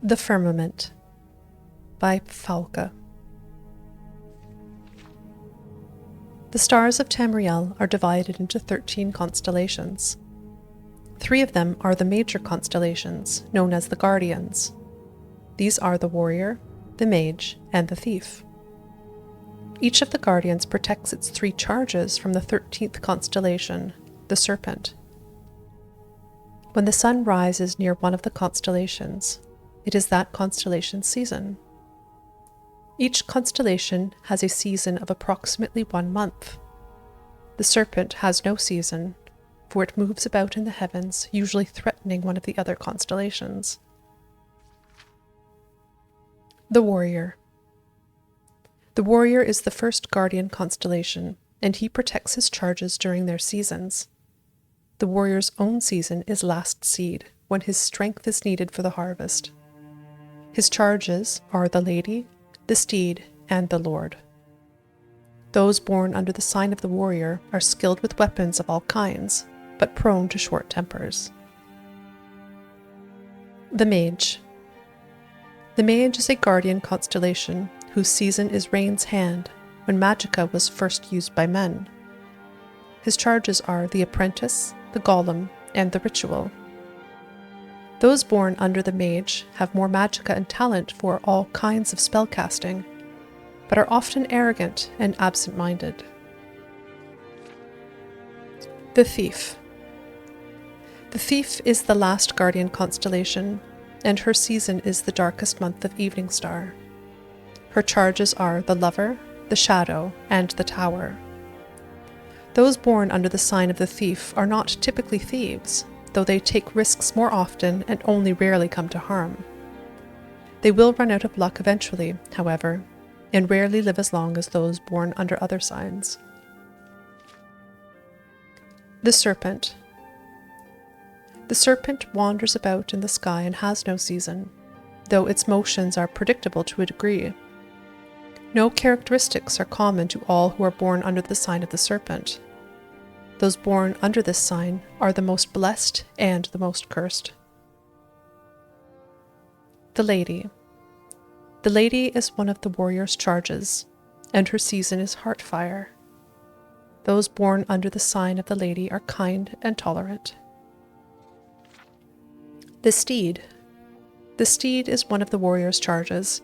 The Firmament by Falca. The stars of Tamriel are divided into 13 constellations. 3 of them are the major constellations, known as the Guardians. These are the Warrior, the Mage, and the Thief. Each of the Guardians protects its 3 charges from the 13th constellation, the Serpent. When the sun rises near one of the constellations, it is that constellation's season. Each constellation has a season of approximately 1 month. The Serpent has no season, for it moves about in the heavens, usually threatening one of the other constellations. The Warrior. The Warrior is the first Guardian constellation, and he protects his charges during their seasons. The Warrior's own season is Last Seed, when his strength is needed for the harvest. His charges are the Lady, the Steed, and the Lord. Those born under the sign of the Warrior are skilled with weapons of all kinds, but prone to short tempers. The Mage. The Mage is a Guardian constellation whose season is Rain's Hand, when magicka was first used by men. His charges are the Apprentice, the Golem, and the Ritual. Those born under the Mage have more magicka and talent for all kinds of spellcasting, but are often arrogant and absent-minded. The Thief. The Thief is the last Guardian constellation, and her season is the darkest month of Evening Star. Her charges are the Lover, the Shadow, and the Tower. Those born under the sign of the Thief are not typically thieves, though they take risks more often and only rarely come to harm. They will run out of luck eventually, however, and rarely live as long as those born under other signs. The Serpent. The Serpent wanders about in the sky and has no season, though its motions are predictable to a degree. No characteristics are common to all who are born under the sign of the Serpent. Those born under this sign are the most blessed and the most cursed. The Lady. The Lady is one of the Warrior's charges, and her season is Heartfire. Those born under the sign of the Lady are kind and tolerant. The Steed. The Steed is one of the Warrior's charges,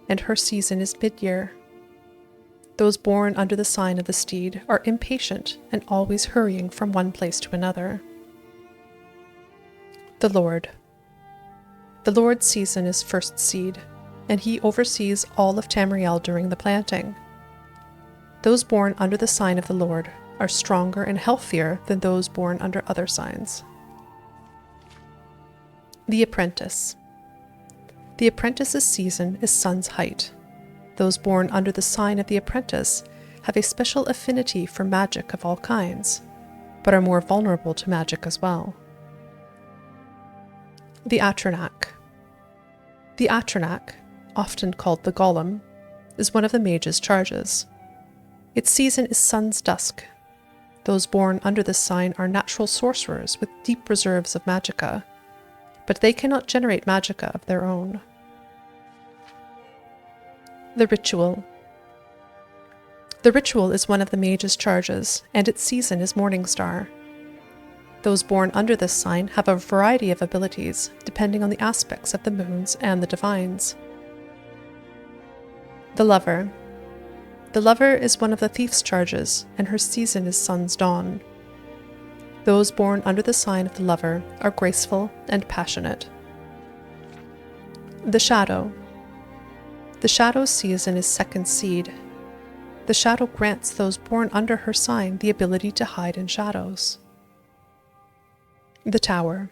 and her season is Mid-Year. Those born under the sign of the Steed are impatient and always hurrying from one place to another. The Lord. The Lord's season is First Seed, and he oversees all of Tamriel during the planting. Those born under the sign of the Lord are stronger and healthier than those born under other signs. The Apprentice. The Apprentice's season is Sun's Height. Those born under the sign of the Apprentice have a special affinity for magic of all kinds, but are more vulnerable to magic as well. The Atronach. The Atronach, often called the Golem, is one of the Mage's charges. Its season is Sun's Dusk. Those born under this sign are natural sorcerers with deep reserves of magicka, but they cannot generate magicka of their own. The Ritual. The Ritual is one of the Mage's charges, and its season is Morning Star. Those born under this sign have a variety of abilities, depending on the aspects of the moons and the divines. The Lover. The Lover is one of the Thief's charges, and her season is Sun's Dawn. Those born under the sign of the Lover are graceful and passionate. The Shadow. The Shadow's season is Second Seed. The Shadow grants those born under her sign the ability to hide in shadows. The Tower.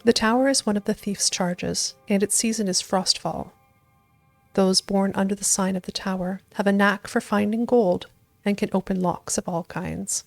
The Tower is one of the Thief's charges, and its season is Frostfall. Those born under the sign of the Tower have a knack for finding gold and can open locks of all kinds.